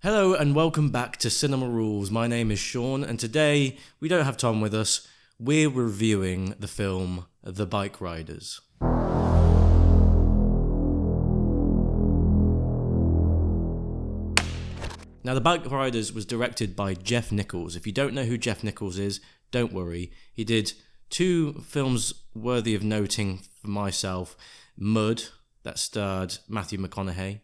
Hello and welcome back to Cinema Rules. My name is Sean and today we don't have Tom with us. We're reviewing the film The Bikeriders. Now, The Bikeriders was directed by Jeff Nichols. If you don't know who Jeff Nichols is, don't worry. He did two films worthy of noting for myself. Mud, that starred Matthew McConaughey,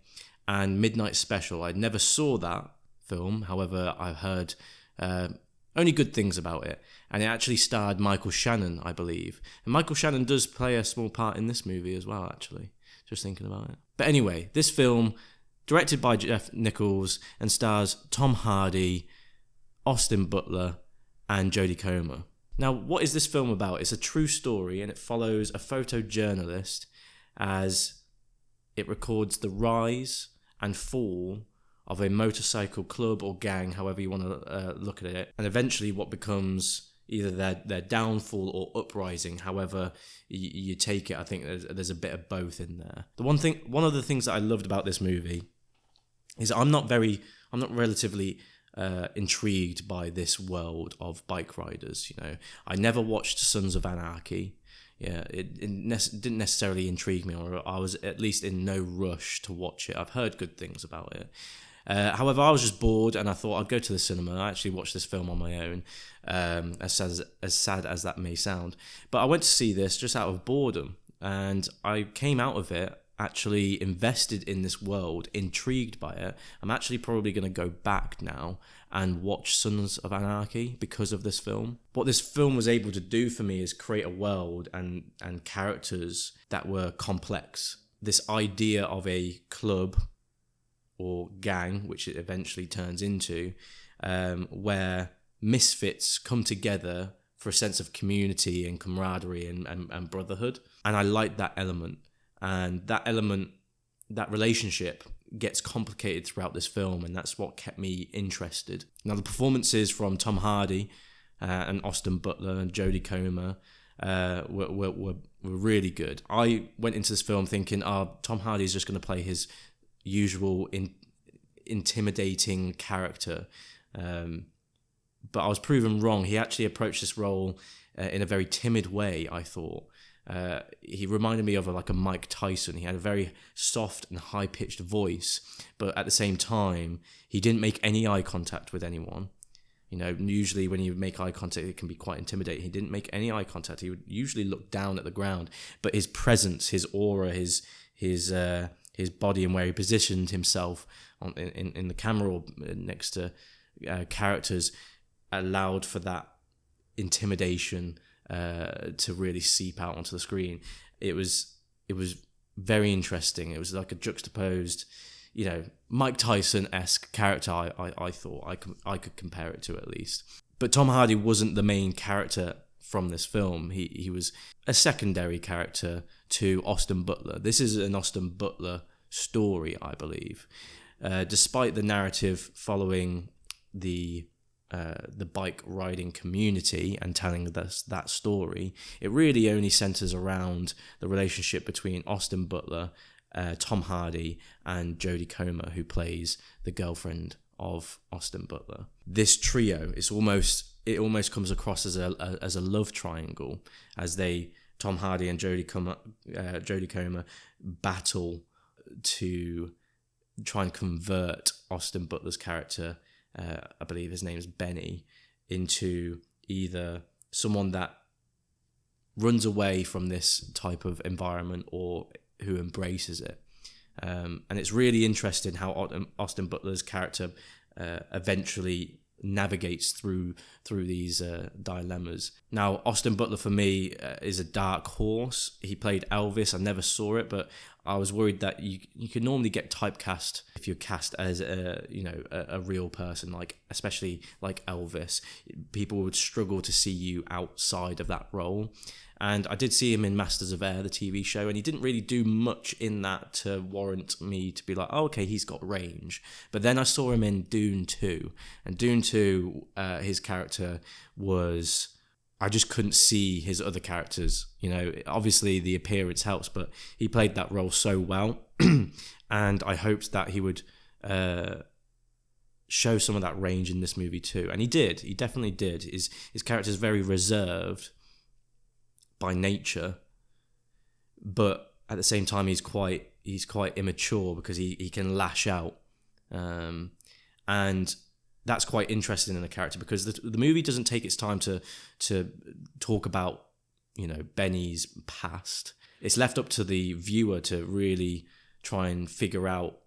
and Midnight Special. I never saw that film, however, I've heard only good things about it. And it actually starred Michael Shannon, I believe. And Michael Shannon does play a small part in this movie as well, actually. Just thinking about it. But anyway, this film, directed by Jeff Nichols, and stars Tom Hardy, Austin Butler, and Jodie Comer. Now, what is this film about? It's a true story, and it follows a photojournalist as it records the rise and fall of a motorcycle club or gang, however you want to look at it, and eventually what becomes either their downfall or uprising, however you take it. I think there's a bit of both in there. One of the things that I loved about this movie is I'm not relatively intrigued by this world of bike riders. You know, I never watched Sons of Anarchy. Yeah, it didn't necessarily intrigue me, or I was at least in no rush to watch it. I've heard good things about it. However, I was just bored and I thought I'd go to the cinema. I actually watched this film on my own, as sad as that may sound. But I went to see this just out of boredom, and I came out of it actually invested in this world, intrigued by it. I'm actually probably going to go back now and watch Sons of Anarchy because of this film. What this film was able to do for me is create a world and characters that were complex. This idea of a club or gang, which it eventually turns into, where misfits come together for a sense of community and camaraderie and brotherhood. And I like that element. And that element, that relationship gets complicated throughout this film, and that's what kept me interested. Now, the performances from Tom Hardy and Austin Butler and Jodie Comer were really good. I went into this film thinking, Tom Hardy's just going to play his usual intimidating character. But I was proven wrong. He actually approached this role in a very timid way, I thought. He reminded me of a Mike Tyson. He had a very soft and high-pitched voice, but at the same time, he didn't make any eye contact with anyone. You know, usually when you make eye contact, it can be quite intimidating. He didn't make any eye contact. He would usually look down at the ground, but his presence, his aura, his body and where he positioned himself in the camera or next to characters allowed for that intimidation to really seep out onto the screen. It was very interesting. It was like a juxtaposed, Mike Tyson-esque character. I thought I could compare it to, at least. But Tom Hardy wasn't the main character from this film. He was a secondary character to Austin Butler. This is an Austin Butler story, I believe. Despite the narrative following the bike riding community and telling us that story, it really only centers around the relationship between Austin Butler, Tom Hardy, and Jodie Comer, who plays the girlfriend of Austin Butler. This trio, it almost comes across as a love triangle, as Tom Hardy and Jodie Comer battle to try and convert Austin Butler's character, I believe his name is Benny, into either someone that runs away from this type of environment or who embraces it. And it's really interesting how Austin Butler's character eventually navigates through these dilemmas. Now, Austin Butler for me is a dark horse. He played Elvis. I never saw it, but I was worried that you could normally get typecast if you're cast as a real person, especially like Elvis. People would struggle to see you outside of that role. And I did see him in Masters of Air, the TV show, and he didn't really do much in that to warrant me to be like, oh, okay, he's got range. But then I saw him in Dune 2, and Dune 2, his character was, I just couldn't see his other characters. Obviously the appearance helps, but he played that role so well, and I hoped that he would show some of that range in this movie too. And he did. He definitely did. His character is very reserved by nature, but at the same time he's quite immature because he can lash out, and that's quite interesting in a character because the movie doesn't take its time to talk about, you know, Benny's past. It's left up to the viewer to really try and figure out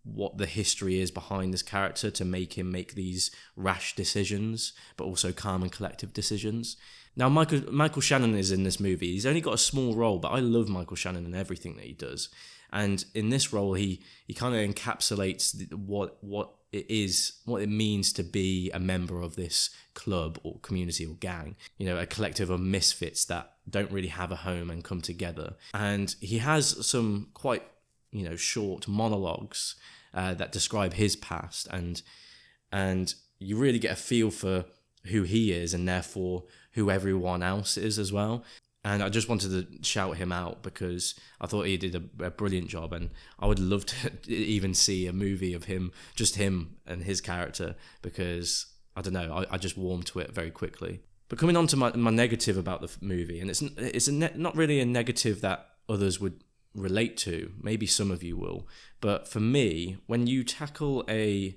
what the history is behind this character to make him make these rash decisions, but also calm and collective decisions. Now, Michael Shannon is in this movie. He's only got a small role, but I love Michael Shannon and everything that he does. And in this role, he kind of encapsulates what it means to be a member of this club or community or gang. You know, a collective of misfits that don't really have a home and come together. And he has some quite, you know, short monologues that describe his past, and you really get a feel for who he is and therefore who everyone else is as well. And I just wanted to shout him out because I thought he did a brilliant job, and I would love to even see a movie of him, just him and his character, because I don't know, I just warmed to it very quickly. But coming on to my negative about the movie, and it's not really a negative that others would relate to. Maybe some of you will, but for me, when you tackle a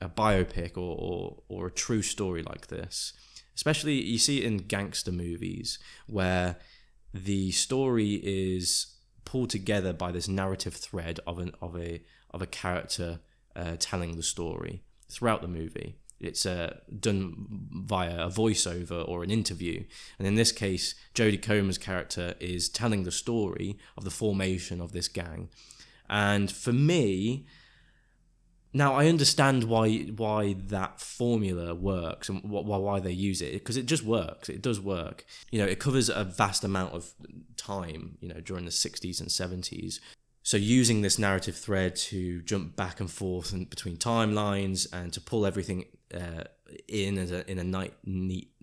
biopic or a true story like this, especially you see it in gangster movies where the story is pulled together by this narrative thread of a character telling the story throughout the movie. It's done via a voiceover or an interview. And in this case, Jodie Comer's character is telling the story of the formation of this gang. And for me, now I understand why that formula works and why they use it, because it just works. It does work. You know, it covers a vast amount of time, you know, during the 60s and 70s. So using this narrative thread to jump back and forth between timelines and to pull everything in a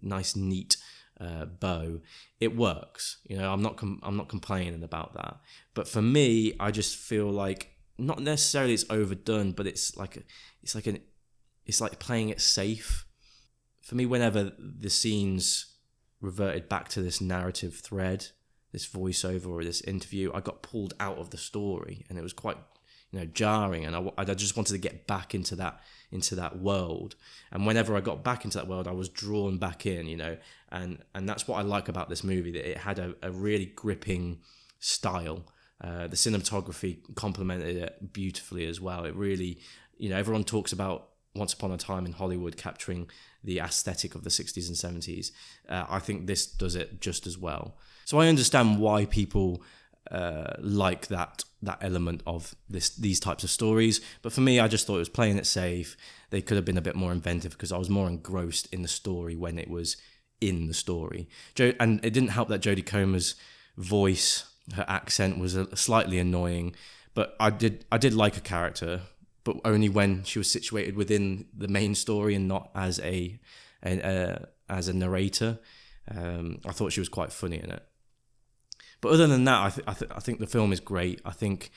nice neat bow, it works. You know, I'm not complaining about that. But for me, I just feel like not necessarily it's overdone, but it's like playing it safe. For me, whenever the scenes reverted back to this narrative thread, this voiceover or this interview, I got pulled out of the story, and it was quite, you know, jarring. And I just wanted to get back into that world. And whenever I got back into that world, I was drawn back in, you know. And that's what I like about this movie, that it had a really gripping style. The cinematography complemented it beautifully as well. It really, you know, everyone talks about Once Upon a Time in Hollywood capturing the aesthetic of the 60s and 70s. I think this does it just as well. So I understand why people like that element of these types of stories. But for me, I just thought it was playing it safe. They could have been a bit more inventive because I was more engrossed in the story when it was in the story. And it didn't help that Jodie Comer's voice, her accent was slightly annoying, but I did like her character, but only when she was situated within the main story and not as a narrator. I thought she was quite funny in it. But other than that, I think the film is great. I think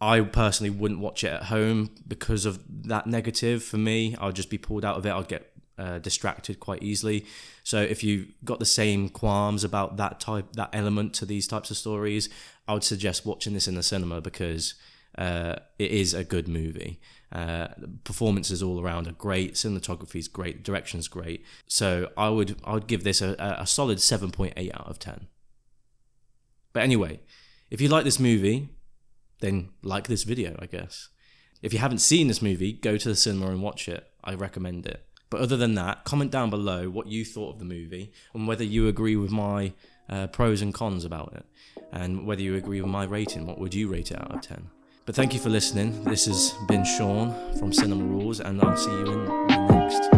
I personally wouldn't watch it at home because of that negative. For me, I'd just be pulled out of it. I'd get distracted quite easily. So if you got the same qualms about that element to these types of stories, I would suggest watching this in the cinema because it is a good movie. Performances all around are great, cinematography is great, direction's great. So I would give this a solid 7.8 out of 10. But anyway, if you like this movie, then like this video, I guess. If you haven't seen this movie, go to the cinema and watch it. I recommend it. But other than that, comment down below what you thought of the movie and whether you agree with my pros and cons about it, and whether you agree with my rating. What would you rate it out of 10? But thank you for listening. This has been Sean from Cinema Rules, and I'll see you in the next.